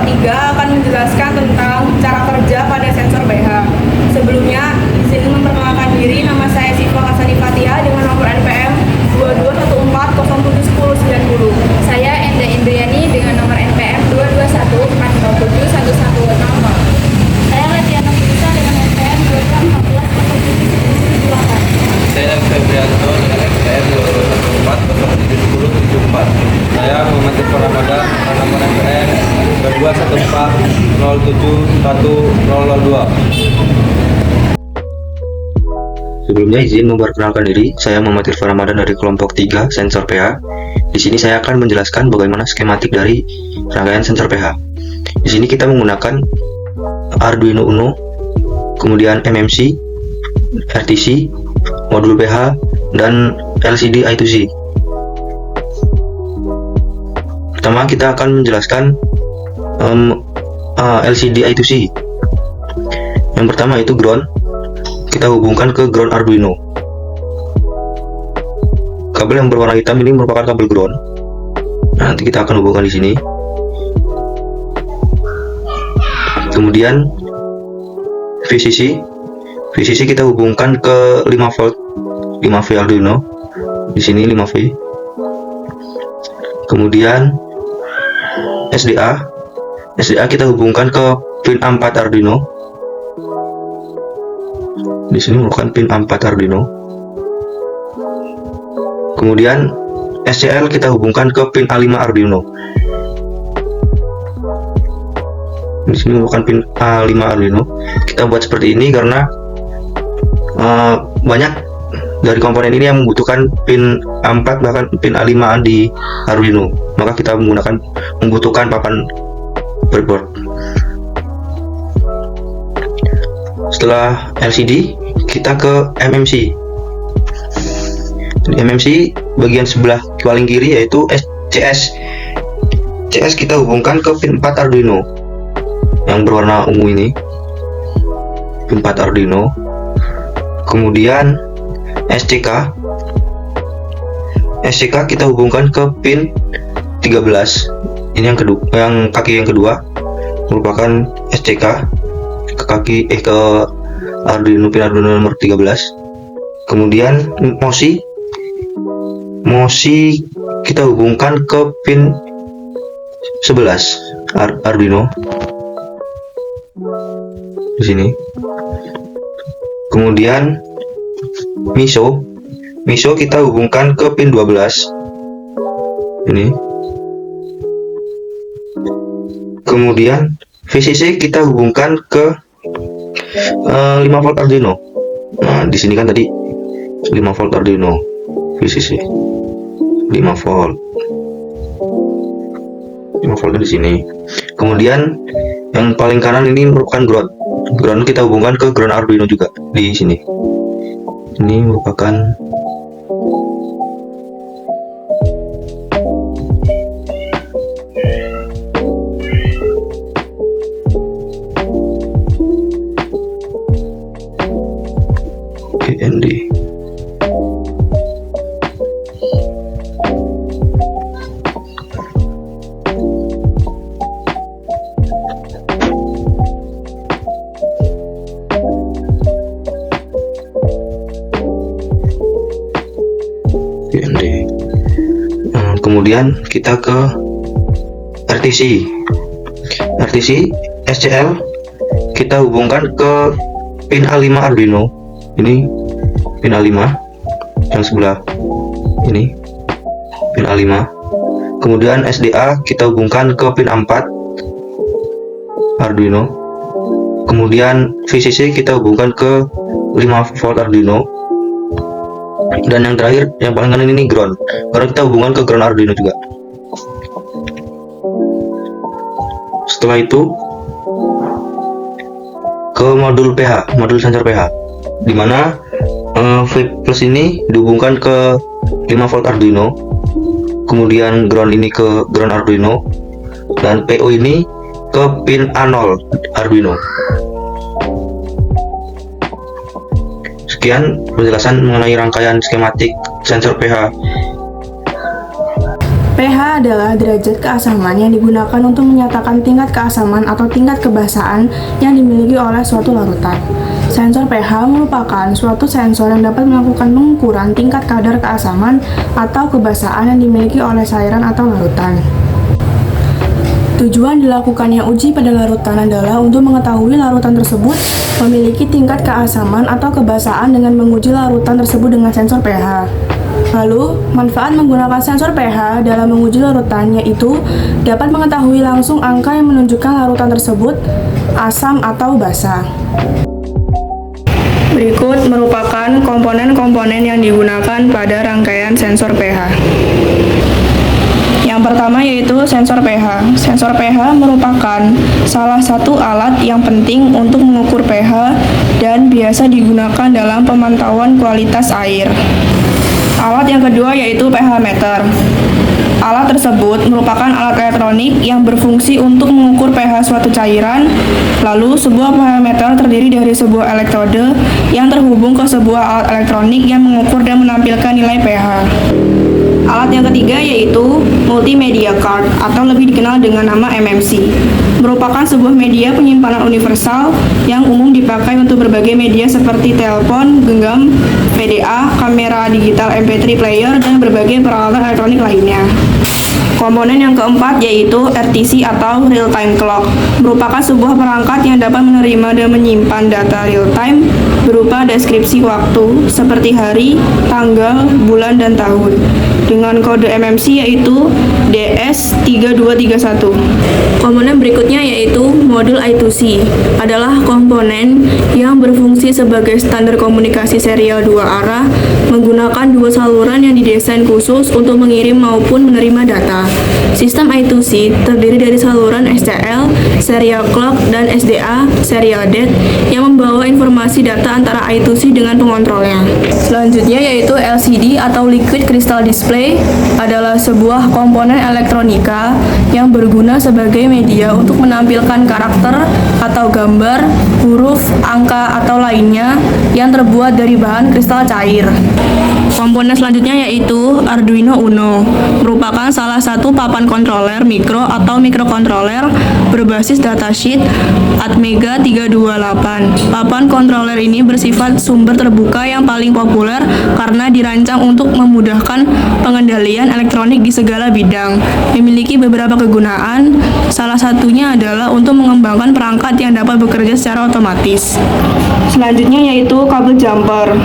3 akan menjelaskan tentang cara kerja pada sensor pH. Sebelumnya, izin memperkenalkan diri, nama saya Siva Kasani Fatia dengan nomor NPM 2214071090. Saya Enda Indriani dengan nomor NPM 221407110. Saya Letiana Purisa dengan NPM 2214071078. Saya Febrianto dengan NPM 214071074. Saya Muhammad Irfan Ramadan dengan nomor NPM 214071002. Sebelumnya izin memperkenalkan diri, saya Muhammad Irfan Ramadan dari kelompok 3 sensor pH. Di sini saya akan menjelaskan bagaimana skematik dari rangkaian sensor pH. Di sini kita menggunakan Arduino Uno, kemudian MMC, RTC, modul pH, dan LCD I2C. Pertama kita akan menjelaskan LCD I2C. Yang pertama itu ground. Kita hubungkan ke ground Arduino. Kabel yang berwarna hitam ini merupakan kabel ground. Nanti kita akan hubungkan di sini. Kemudian VCC kita hubungkan ke 5 volt 5V Arduino. Di sini 5V. Kemudian SDA kita hubungkan ke pin A4 Arduino. Di sini merupakan pin A4 Arduino. Kemudian SCL kita hubungkan ke pin A5 Arduino. Di sini merupakan pin A5 Arduino. Kita buat seperti ini karena banyak dari komponen ini yang membutuhkan pin A4 bahkan pin A5 di Arduino. Maka kita membutuhkan papan breadboard. Setelah LCD, kita ke MMC. Di MMC bagian sebelah paling kiri yaitu CS. CS kita hubungkan ke pin 4 Arduino yang berwarna ungu ini. Pin 4 Arduino. Kemudian SCK kita hubungkan ke pin 13. Ini yang kedua, yang kaki yang kedua merupakan SCK ke Arduino, pin Arduino nomor 13. Kemudian MOSI kita hubungkan ke pin 11 Arduino di sini. Kemudian MISO kita hubungkan ke pin 12 ini. Kemudian VCC kita hubungkan ke 5 volt Arduino. Nah, di sini kan tadi 5 volt Arduino VCC 5 volt di sini. Kemudian yang paling kanan ini merupakan ground kita hubungkan ke ground Arduino juga di sini. Ini merupakan GND. Kemudian kita ke RTC SCL kita hubungkan ke pin A5 Arduino. Ini pin A5 yang sebelah ini pin A5. Kemudian SDA kita hubungkan ke pin A4 Arduino. Kemudian VCC kita hubungkan ke 5 volt Arduino. Dan yang terakhir, yang paling kanan ini ground, karena kita hubungan ke ground Arduino juga. Setelah itu ke modul pH, modul sensor pH, dimana V plus ini dihubungkan ke 5 volt Arduino, kemudian ground ini ke ground Arduino, dan PO ini ke pin A0 Arduino. Sekian penjelasan mengenai rangkaian skematik sensor pH. pH adalah derajat keasaman yang digunakan untuk menyatakan tingkat keasaman atau tingkat kebasaan yang dimiliki oleh suatu larutan. Sensor pH merupakan suatu sensor yang dapat melakukan pengukuran tingkat kadar keasaman atau kebasaan yang dimiliki oleh cairan atau larutan. Tujuan dilakukannya uji pada larutan adalah untuk mengetahui larutan tersebut memiliki tingkat keasaman atau kebasaan dengan menguji larutan tersebut dengan sensor pH. Lalu, manfaat menggunakan sensor pH dalam menguji larutan yaitu dapat mengetahui langsung angka yang menunjukkan larutan tersebut asam atau basa. Berikut merupakan komponen-komponen yang digunakan pada rangkaian sensor pH. Yang pertama yaitu sensor pH. Sensor pH merupakan salah satu alat yang penting untuk mengukur pH dan biasa digunakan dalam pemantauan kualitas air. Alat yang kedua yaitu pH meter. Alat tersebut merupakan alat elektronik yang berfungsi untuk mengukur pH suatu cairan. Lalu, sebuah pH meter terdiri dari sebuah elektrode yang terhubung ke sebuah alat elektronik yang mengukur dan menampilkan nilai pH. Alat yang ketiga yaitu multimedia card atau lebih dikenal dengan nama MMC. Merupakan sebuah media penyimpanan universal yang umum dipakai untuk berbagai media seperti telepon, genggam, VDA, kamera digital MP3 player, dan berbagai peralatan elektronik lainnya. Komponen yang keempat yaitu RTC atau Real Time Clock. Merupakan sebuah perangkat yang dapat menerima dan menyimpan data real time berupa deskripsi waktu seperti hari, tanggal, bulan, dan tahun dengan kode MMC yaitu DS3231. Komponen berikutnya yaitu modul I2C adalah komponen yang berfungsi sebagai standar komunikasi serial dua arah menggunakan dua saluran yang didesain khusus untuk mengirim maupun menerima data. Sistem I2C terdiri dari saluran SCL, serial clock, dan SDA, serial date, yang membawa informasi data antara I2C dengan pengontrolnya. Selanjutnya yaitu LCD atau Liquid Crystal Display adalah sebuah komponen elektronika yang berguna sebagai media untuk menampilkan karakter atau gambar, huruf, angka, atau lainnya yang terbuat dari bahan kristal cair. Komponen selanjutnya yaitu Arduino Uno, merupakan salah satu papan kontroler mikro atau mikrokontroler berbasis datasheet Atmega 328. Papan kontroler ini bersifat sumber terbuka yang paling populer karena dirancang untuk memudahkan pengendalian elektronik di segala bidang. Memiliki beberapa kegunaan, salah satunya adalah untuk mengembangkan perangkat yang dapat bekerja secara otomatis. Selanjutnya yaitu kabel jumper,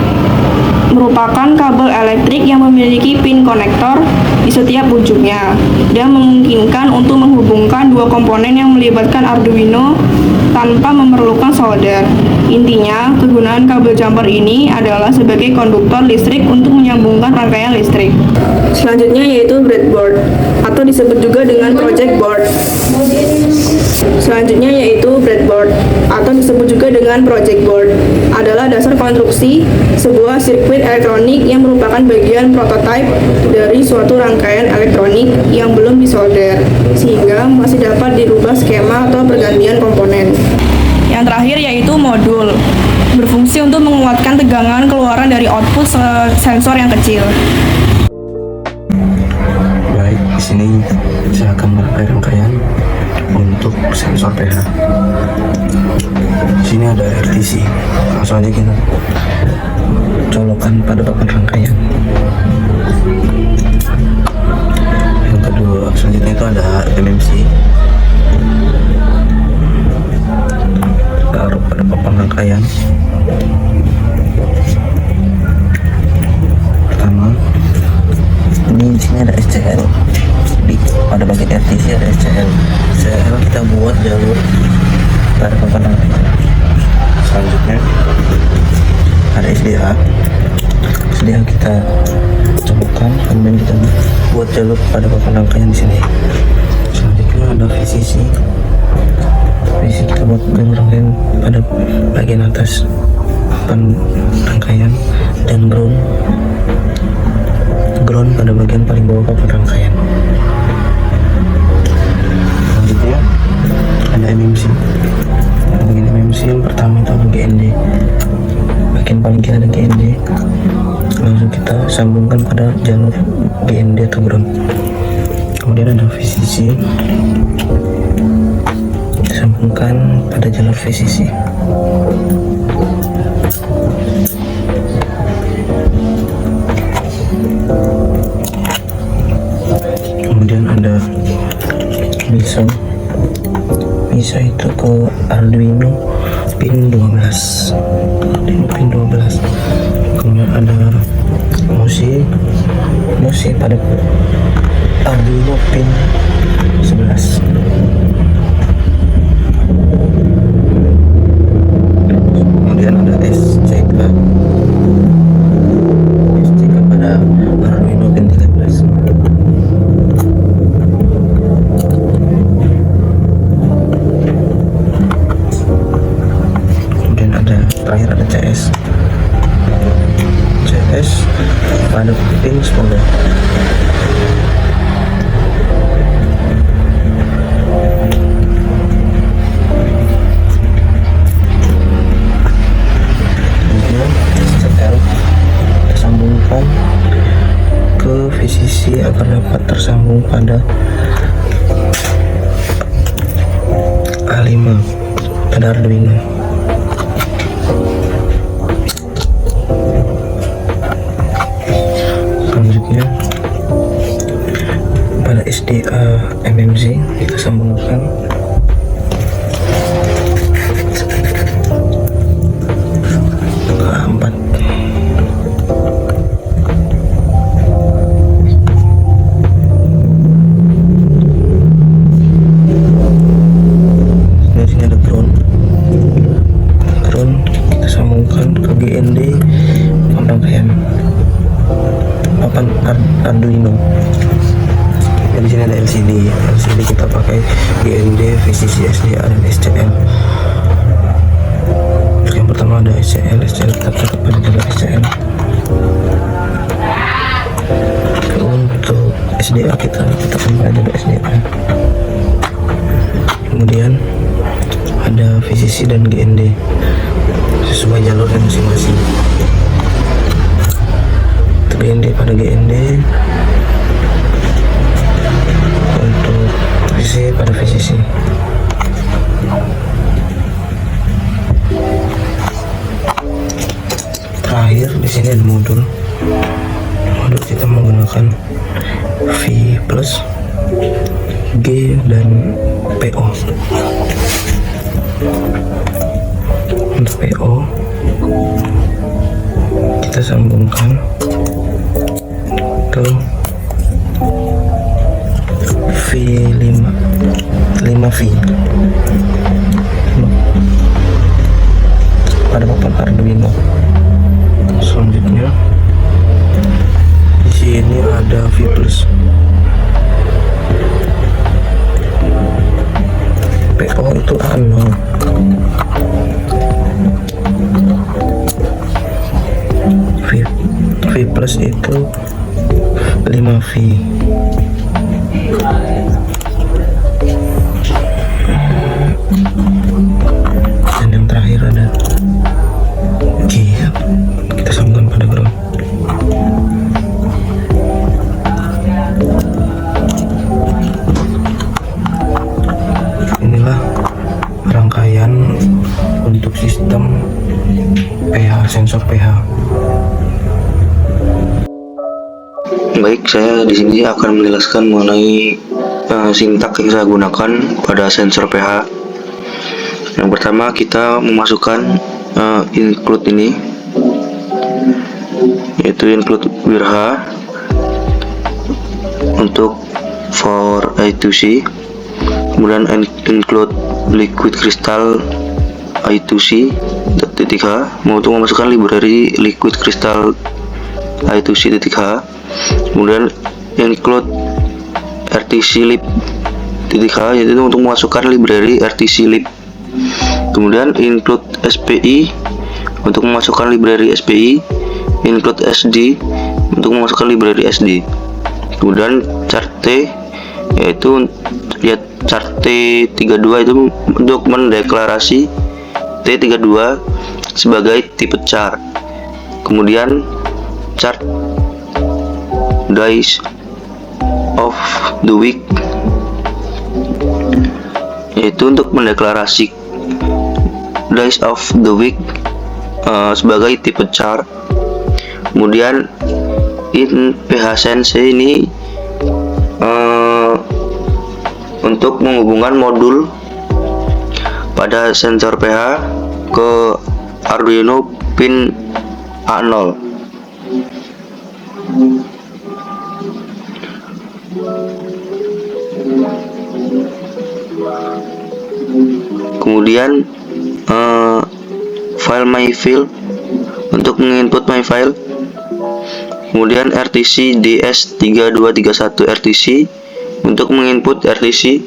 merupakan kabel elektrik yang memiliki pin konektor di setiap ujungnya dan memungkinkan untuk menghubungkan dua komponen yang melibatkan Arduino tanpa memerlukan solder. Intinya, kegunaan kabel jumper ini adalah sebagai konduktor listrik untuk menyambungkan rangkaian listrik. Selanjutnya yaitu breadboard atau disebut juga dengan project board. Selanjutnya yaitu breadboard atau disebut juga dengan project board adalah dasar konstruksi sebuah sirkuit elektronik yang merupakan bagian prototipe dari suatu rangkaian elektronik yang belum disolder sehingga masih dapat dirubah skema atau pergantian komponen. Yang terakhir yaitu modul, berfungsi untuk menguatkan tegangan keluaran dari output sensor yang kecil. Baik, di sini saya akan merangkai rangkaian untuk sensor pH. Di sini ada RTC. Langsung aja kita colokkan pada papan rangkaian. Yang kedua, selanjutnya itu ada MMC. Taruh pada papan rangkaian. Pertama, ini di sini ada SCL. Pada bagian RTC ada SCL. SCL kita buat jalur pada papan rangkaian. Selanjutnya ada SDA. SDA kita cobakan, kemudian kita buat jalur pada papan rangkaian di sini. Selanjutnya ada VCC. VCC kita buat jalur rangkaian pada bagian atas papan rangkaian, dan ground pada bagian paling bawah papan rangkaian. Selanjutnya ada MMC. Bagian MMC yang pertama itu ada GND. Bagian paling kiri ada GND. Langsung kita sambungkan pada jalur GND atau ground. kemudian ada VCC, disambungkan pada jalur VCC. Kemudian ada MISO itu ke Arduino pin 12. Kemudian ada MOSI pada Arduino pin 11. Kemudian ada SCK pada Arduino pin 13. Terakhir ada CS pada pin 10. Kemudian SCL tersambungkan ke VCC agar dapat tersambung pada A5 pada Arduino. Selanjutnya pada SDA MMZ kita sambungkan ke A4. Di sini ada ground kita sambungkan ke GND Arduino. Di sini ada LCD kita pakai GND, VCC, SDA dan SCL. Yang pertama ada SCL kita cocok pada jalur SCL. Untuk SDA kita pada jalur SDA. Kemudian ada VCC dan GND sesuai jalurnya masing-masing. GND pada GND, untuk VCC pada VCC. Terakhir di sini ada modul kita menggunakan V plus, G dan PO. Untuk PO kita sambungkan ke V5V pada papan Arduino. Selanjutnya di sini ada V plus, PO itu A0. V plus itu 5V. Dan yang terakhir ada G, kita sambungkan pada ground. Inilah rangkaian untuk sistem PH, sensor PH. Baik, saya di sini akan menjelaskan mengenai sintak yang saya gunakan pada sensor pH. Yang pertama, kita memasukkan include ini, yaitu include WIRH untuk for I2C, kemudian include liquid crystal I2C .h untuk memasukkan library liquid crystal I2C .h, kemudian include RTC lib .h yaitu untuk memasukkan library RTC lib, kemudian include SPI untuk memasukkan library SPI, include SD untuk memasukkan library SD, kemudian chart T yaitu ya chart T32 itu untuk mendeklarasi T32 sebagai tipe chart, kemudian chart dice of of the week, yaitu untuk mendeklarasi days of the week sebagai tipe char. Kemudian in PHSense ini untuk menghubungkan modul pada sensor pH ke Arduino pin A0. Kemudian file myfile untuk menginput myfile. Kemudian RTC DS3231 RTC untuk menginput RTC,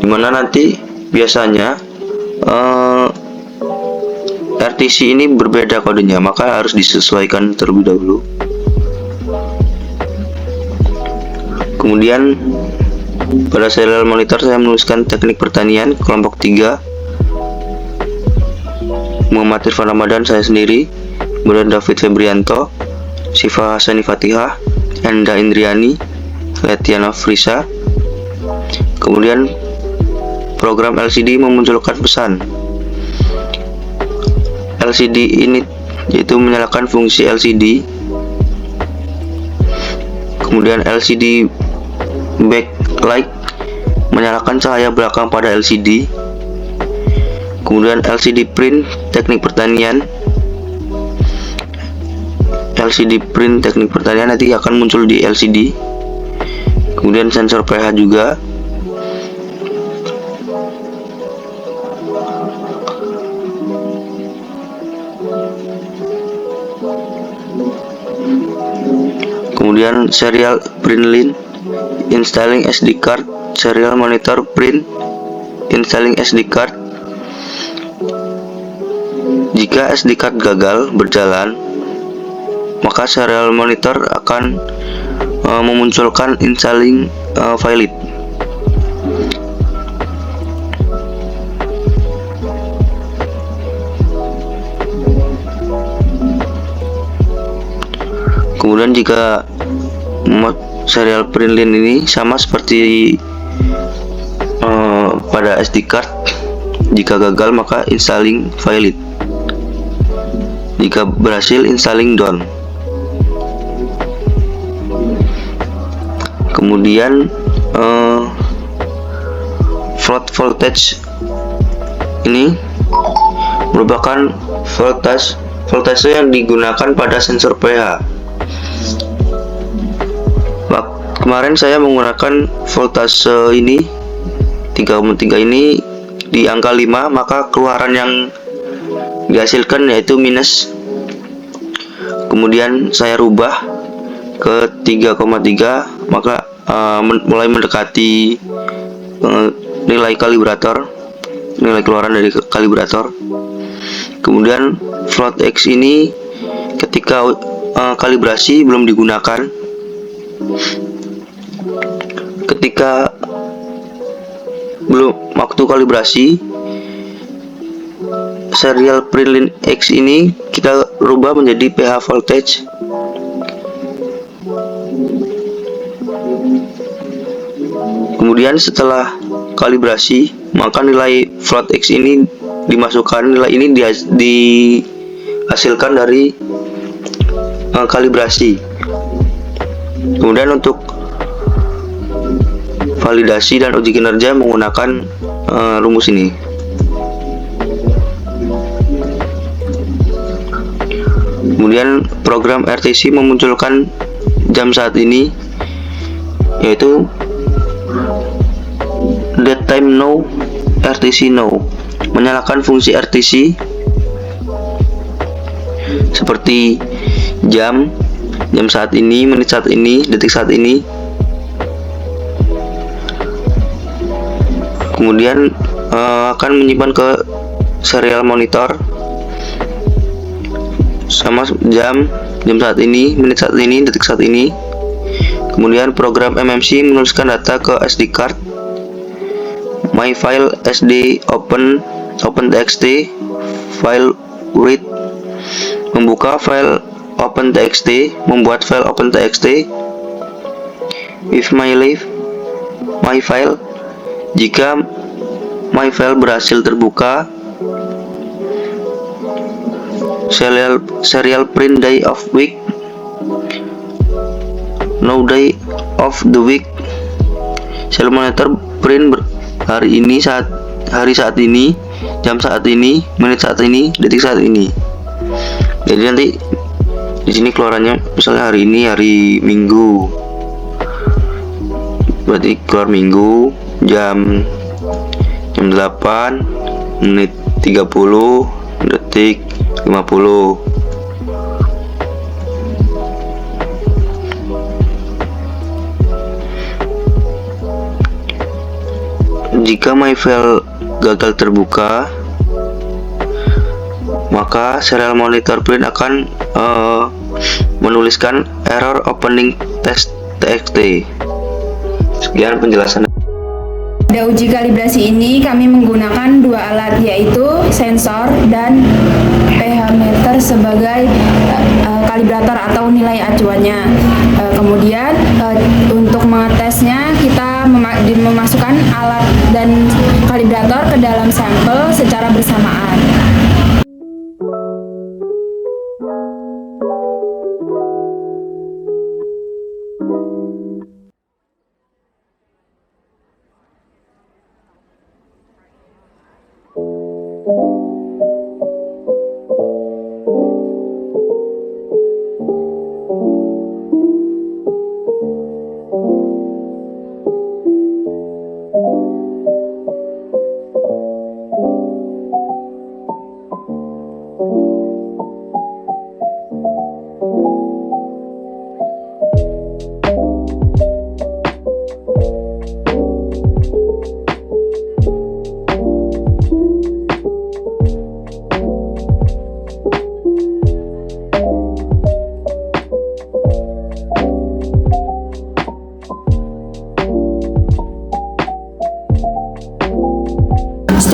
dimana nanti biasanya RTC ini berbeda kodenya, maka harus disesuaikan terlebih dahulu. Kemudian pada serial monitor saya menuliskan teknik pertanian kelompok 3, Muhammad Irfan Ramadan saya sendiri, kemudian David Febrianto, Siva Hasani Fatihah, Enda Indriani, Letiana Frisa. Kemudian program LCD memunculkan pesan LCD init, yaitu menyalakan fungsi LCD. Kemudian LCD backlight, menyalakan cahaya belakang pada LCD. Kemudian LCD print, teknik pertanian. LCD print teknik pertanian nanti akan muncul di LCD. Kemudian sensor pH juga. Kemudian serial print line, installing SD card, serial monitor print, installing SD card. Jika SD card gagal berjalan, maka serial monitor akan memunculkan installing valid. Kemudian jika serial print line ini sama seperti pada SD card, jika gagal maka installing valid, jika berhasil installing done. Kemudian float voltage ini merupakan voltase yang digunakan pada sensor pH. Kemarin saya menggunakan voltase ini 3,3 ini di angka 5, maka keluaran yang dihasilkan yaitu minus. Kemudian saya rubah ke 3,3, maka mulai mendekati nilai kalibrator, nilai keluaran dari kalibrator. Kemudian float X ini ketika kalibrasi belum digunakan. Ketika belum waktu kalibrasi, serial print line X ini kita rubah menjadi pH voltage. Kemudian setelah kalibrasi, maka nilai float X ini dimasukkan, nilai ini dihasilkan dari kalibrasi. Kemudian untuk validasi dan uji kinerja menggunakan rumus ini. Kemudian program RTC memunculkan jam saat ini, yaitu dead time now, RTC now, menyalakan fungsi RTC seperti jam saat ini, menit saat ini, detik saat ini. Kemudian akan menyimpan ke serial monitor sama jam saat ini, menit saat ini, detik saat ini. Kemudian program MMC menuliskan data ke SD card. My file SD open txt, file read, membuka file open txt, membuat file open txt. If my live my file. Jika my file berhasil terbuka, serial print day of week, no day of the week, serial monitor print hari ini, hari saat ini, jam saat ini, menit saat ini, detik saat ini. Jadi nanti di sini keluarannya misalnya hari ini hari Minggu, berarti keluar Minggu jam 8 menit 30 detik 50. Jika my file gagal terbuka, maka serial monitor print akan menuliskan error opening test.txt. Sekian penjelasan. Pada uji kalibrasi ini kami menggunakan dua alat, yaitu sensor dan pH meter sebagai kalibrator atau nilai acuannya. Kemudian untuk mengetesnya kita memasukkan alat dan kalibrator ke dalam sampel secara bersamaan.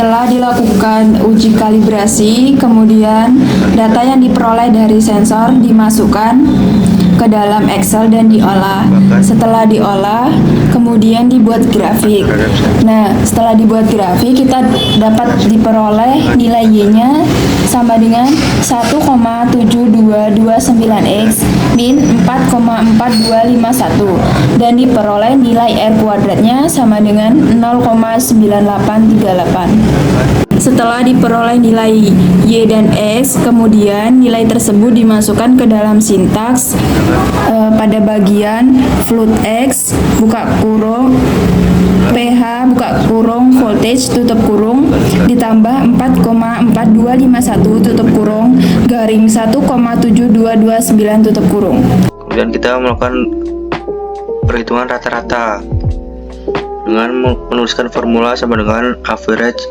Setelah dilakukan uji kalibrasi, kemudian data yang diperoleh dari sensor dimasukkan ke dalam Excel dan diolah. Setelah diolah, kemudian dibuat grafik. Nah, setelah dibuat grafik, kita dapat diperoleh nilai Y-nya sama dengan 1,7229X min 4,4251 dan diperoleh nilai R kuadratnya sama dengan 0,9838. Setelah diperoleh nilai Y dan X, kemudian nilai tersebut dimasukkan ke dalam sintaks pada bagian float X, buka kurung, pH, buka kurung, voltage, tutup kurung, ditambah 4,4251, tutup kurung, garing 1,7229, tutup kurung. Kemudian kita melakukan perhitungan rata-rata dengan menuliskan formula sama dengan average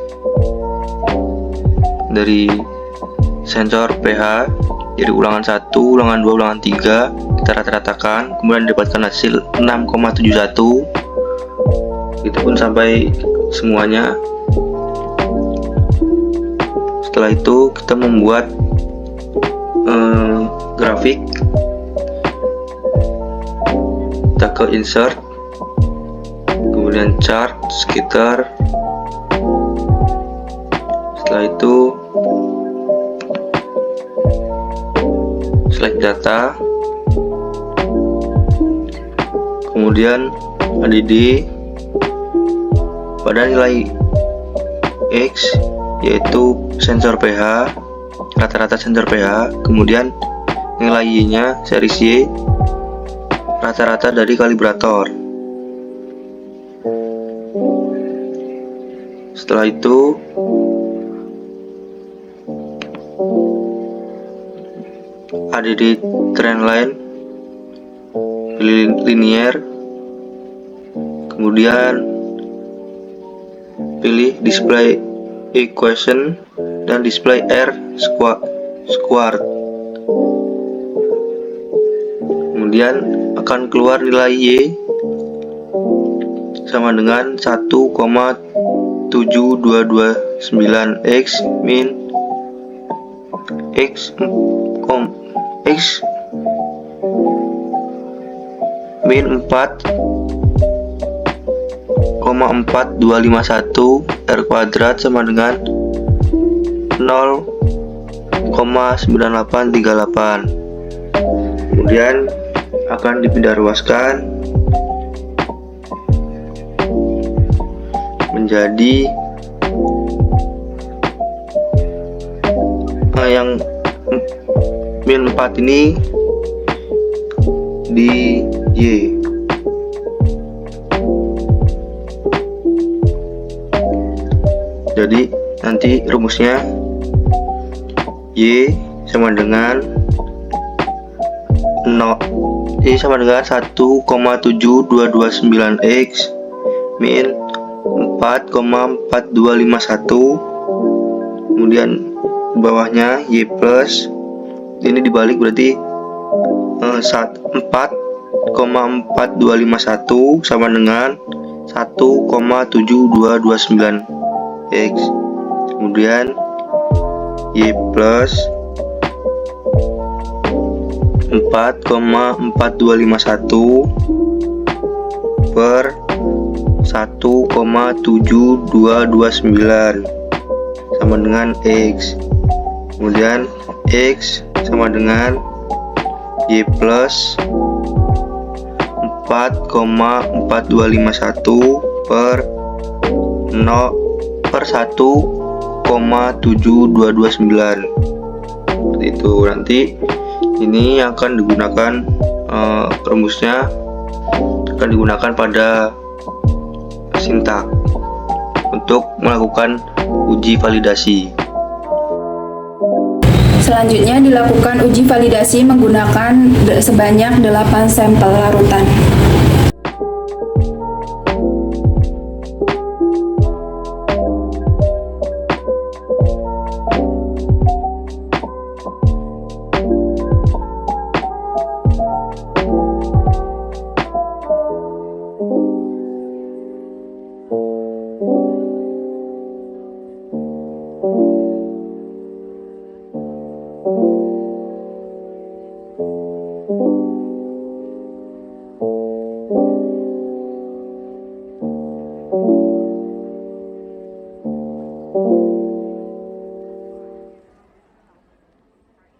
dari sensor pH dari ulangan 1, ulangan 2, ulangan 3 kita rata-ratakan, kemudian dapatkan hasil 6,71. Itu pun sampai semuanya. Setelah itu kita membuat grafik. Kita ke insert, kemudian chart, scatter. Setelah itu select data, kemudian ADD pada nilai X yaitu sensor pH, rata-rata sensor pH, kemudian nilai Y nya series Y, rata-rata dari kalibrator. Setelah itu ADD trend line, linear, kemudian pilih display equation dan display R squared. Kemudian akan keluar nilai Y sama dengan 1,7229X min X min 4 0,4251 R kuadrat sama dengan 0,9838. Kemudian akan dipindah ruaskan menjadi yang min 4 ini di Y. Jadi nanti rumusnya Y sama dengan 1,7229X min 4,4251. Kemudian bawahnya Y plus, ini dibalik berarti 4,4251 sama dengan 1,7229X. Kemudian Y plus 4,4251 per 1,7229 sama dengan X. Kemudian X sama dengan Y plus 4,4251 per 1,7229. Seperti itu. Nanti ini akan digunakan rumusnya akan digunakan pada sintak untuk melakukan uji validasi. Selanjutnya dilakukan uji validasi menggunakan sebanyak 8 sampel larutan.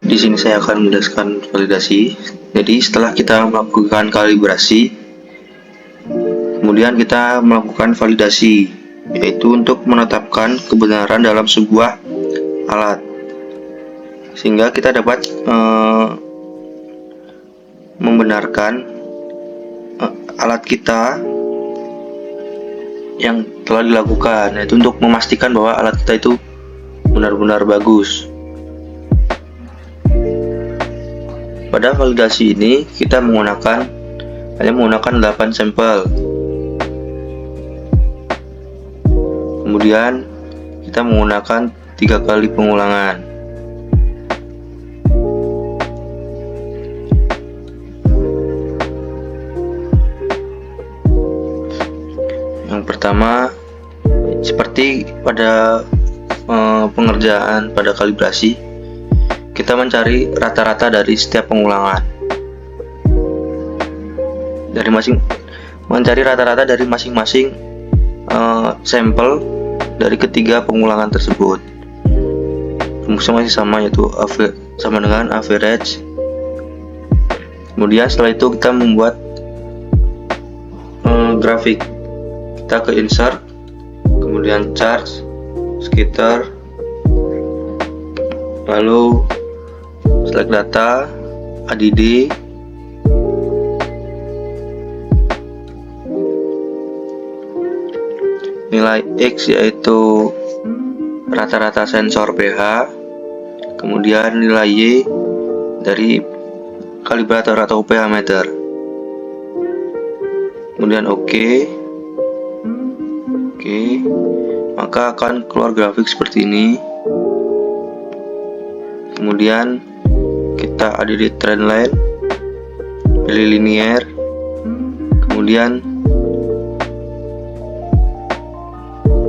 Di sini saya akan menjelaskan validasi. Jadi setelah kita melakukan kalibrasi, kemudian kita melakukan validasi, yaitu untuk menetapkan kebenaran dalam sebuah alat, sehingga kita dapat membenarkan alat kita yang telah dilakukan, yaitu untuk memastikan bahwa alat kita itu benar-benar bagus. Pada validasi ini kita hanya menggunakan 8 sampel. Kemudian kita menggunakan 3 kali pengulangan. Yang pertama, seperti pada pengerjaan pada kalibrasi, kita mencari rata-rata dari setiap pengulangan. Mencari rata-rata dari masing-masing sampel dari ketiga pengulangan tersebut. Rumusnya masih sama, yaitu sama dengan average. Kemudian setelah itu kita membuat grafik. Kita ke insert, kemudian charts, scatter, lalu select data, ADD, nilai X yaitu rata-rata sensor pH, kemudian nilai Y dari kalibrator atau pH meter, kemudian OK, maka akan keluar grafik seperti ini. Kemudian kita ada di trendline, pilih linear, kemudian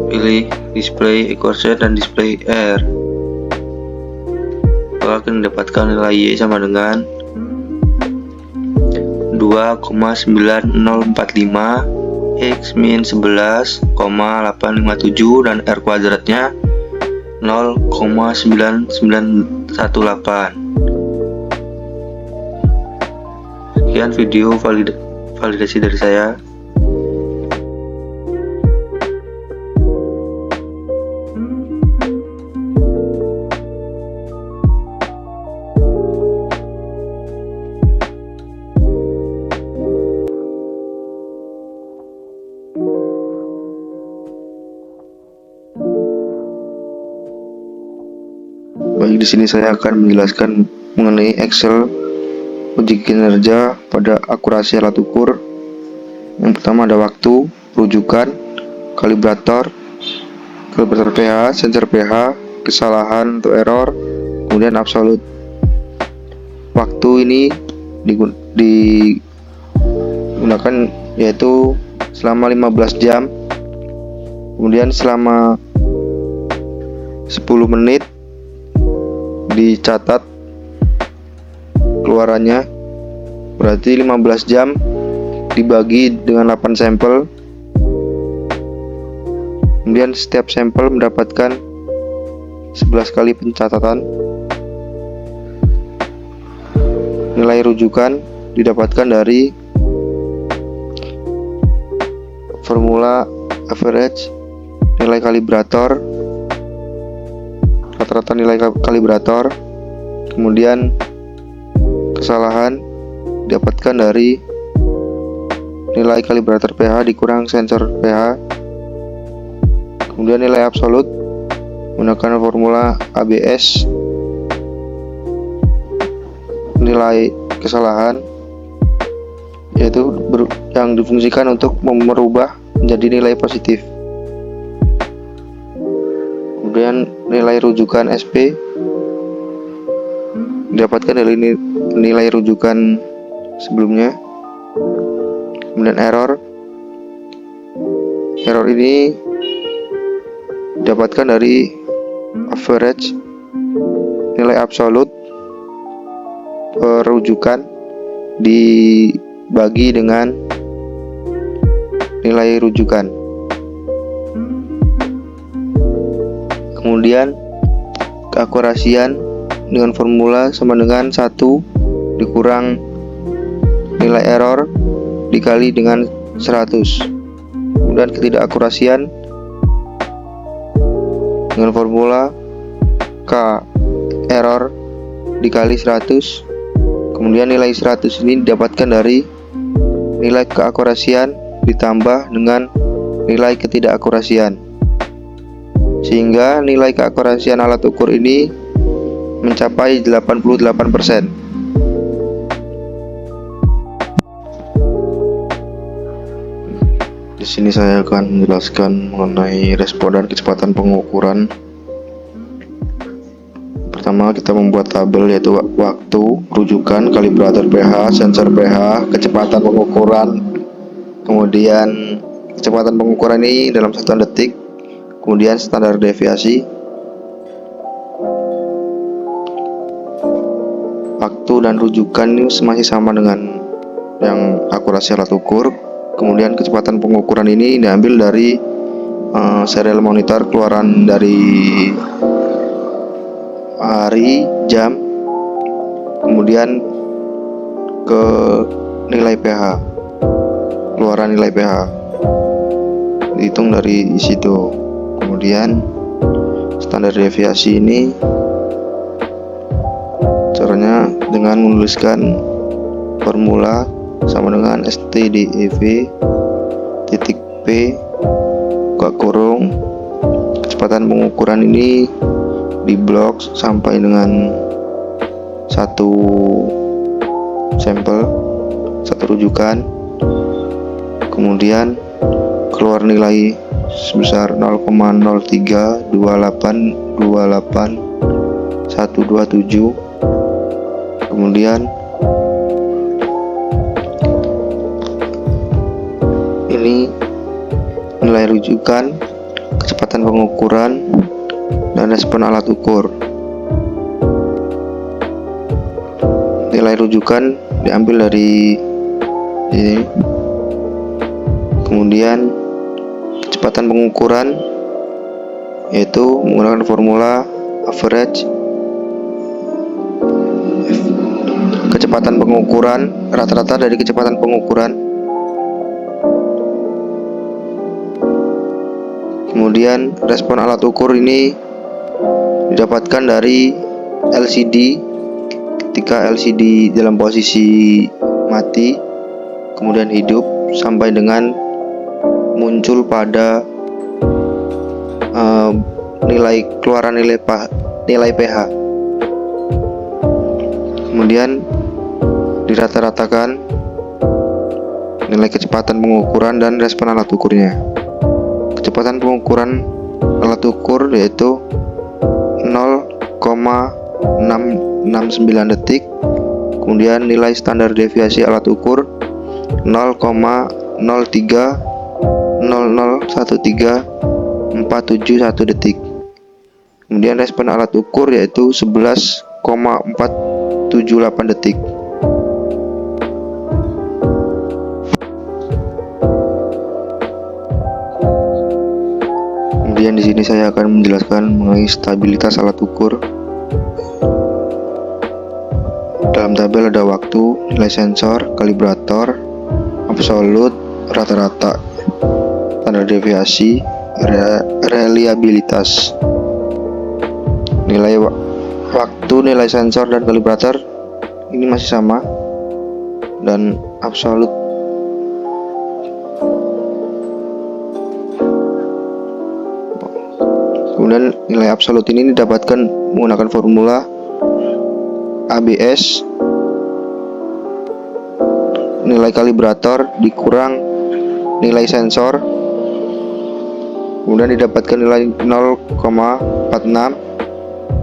pilih display equation dan display R. Maka akan mendapatkan nilai Y sama dengan 2,9045 X min 11,857 dan R kuadratnya 0,9918. Sekian video validasi dari saya. Baik, di sini saya akan menjelaskan mengenai Excel uji kinerja pada akurasi alat ukur. Yang pertama ada waktu, rujukan, kalibrator pH, sensor pH, kesalahan atau error, kemudian absolut. Waktu ini digunakan yaitu selama 15 jam, kemudian selama 10 menit dicatat keluarannya, berarti 15 jam dibagi dengan 8 sampel, kemudian setiap sampel mendapatkan 11 kali pencatatan. Nilai rujukan didapatkan dari formula average, nilai kalibrator, rata-rata nilai kalibrator, kemudian kesalahan didapatkan dari nilai kalibrator pH dikurang sensor pH, kemudian nilai absolut menggunakan formula ABS, nilai kesalahan yaitu yang difungsikan untuk merubah menjadi nilai positif. Kemudian nilai rujukan SP didapatkan dari nilai rujukan sebelumnya. Kemudian error ini didapatkan dari average, nilai absolut rujukan dibagi dengan nilai rujukan. Kemudian keakurasian dengan formula sama dengan 1 dikurang nilai error dikali dengan 100. Kemudian ketidakakurasian dengan formula K error dikali 100. Kemudian nilai 100 ini didapatkan dari nilai keakurasian ditambah dengan nilai ketidakakurasian, sehingga nilai keakurasian alat ukur ini mencapai 88%. Di sini saya akan menjelaskan mengenai respon dan kecepatan pengukuran. Pertama, kita membuat tabel yaitu waktu, rujukan, kalibrator pH, sensor pH, kecepatan pengukuran. Kemudian kecepatan pengukuran ini dalam satuan detik. Kemudian standar deviasi, waktu dan rujukan ini masih sama dengan yang akurasi alat ukur. Kemudian kecepatan pengukuran ini diambil dari serial monitor keluaran dari hari, jam, kemudian ke nilai pH, keluaran nilai pH dihitung dari situ. Kemudian standar deviasi ini caranya dengan menuliskan formula sama dengan STDEV titik P buka kurung kecepatan pengukuran ini diblok sampai dengan satu sampel, satu rujukan, kemudian keluar nilai sebesar 0,032828 kemudian ini nilai rujukan, kecepatan pengukuran, dan respon alat ukur. Nilai rujukan diambil dari ini, Kemudian kecepatan pengukuran yaitu menggunakan formula average kecepatan pengukuran rata-rata dari kecepatan pengukuran. Kemudian respon alat ukur ini didapatkan dari LCD ketika LCD dalam posisi mati kemudian hidup sampai dengan muncul pada keluaran nilai pH. Kemudian dirata-ratakan nilai kecepatan pengukuran dan respon alat ukurnya. Kecepatan pengukuran alat ukur yaitu 0,669 detik. Kemudian nilai standar deviasi alat ukur 0,030013471 detik. Kemudian respon alat ukur yaitu 11,478 detik. Kemudian di sini saya akan menjelaskan mengenai stabilitas alat ukur. Dalam tabel ada waktu, nilai sensor, kalibrator, absolut, rata-rata, standar deviasi, reliabilitas. Nilai waktu, nilai sensor dan kalibrator ini masih sama, dan absolut. Kemudian nilai absolut ini didapatkan menggunakan formula ABS, nilai kalibrator dikurang nilai sensor, kemudian didapatkan nilai 0,46.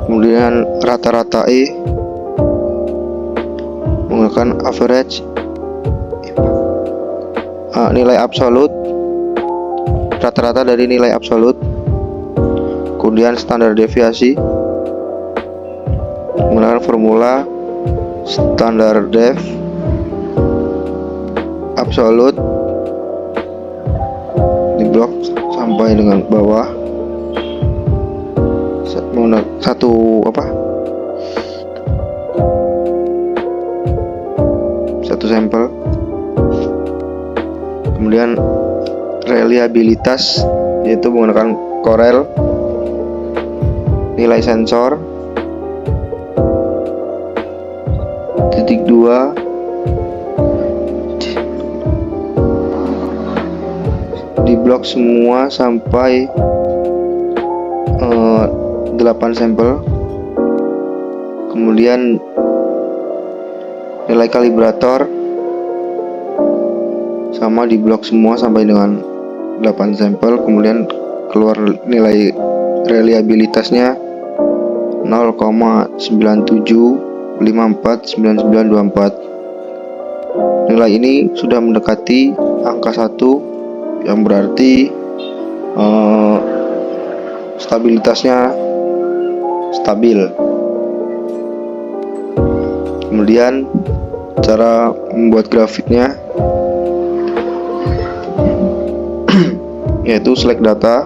Kemudian rata-rata E menggunakan average, nilai absolut, rata-rata dari nilai absolut. Kemudian standar deviasi menggunakan formula standar dev absolut di blok sampai dengan bawah satu sampel. Kemudian reliabilitas yaitu menggunakan Corel, nilai sensor titik 2 di blok semua sampai 8 sampel. Kemudian nilai kalibrator sama di blok semua sampai dengan 8 sampel. Kemudian keluar nilai reliabilitasnya 0,97549924. Nilai ini sudah mendekati angka 1 yang berarti stabilitasnya stabil. Kemudian cara membuat grafiknya yaitu select data,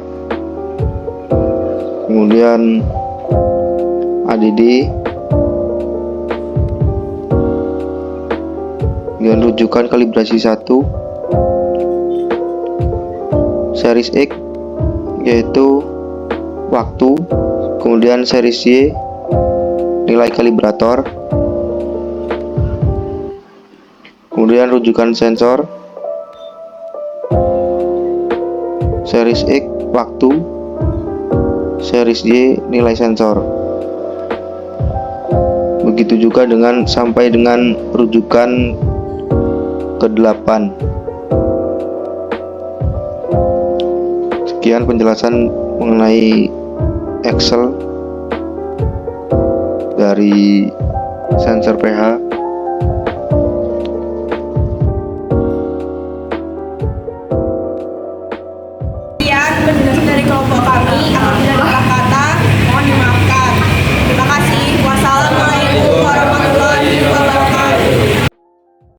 kemudian ADD, kemudian rujukan kalibrasi 1, series X yaitu waktu, kemudian series Y nilai kalibrator, kemudian rujukan sensor, series X waktu, series Y nilai sensor. Begitu juga dengan sampai dengan rujukan ke-8. Sekian penjelasan mengenai Excel dari sensor pH.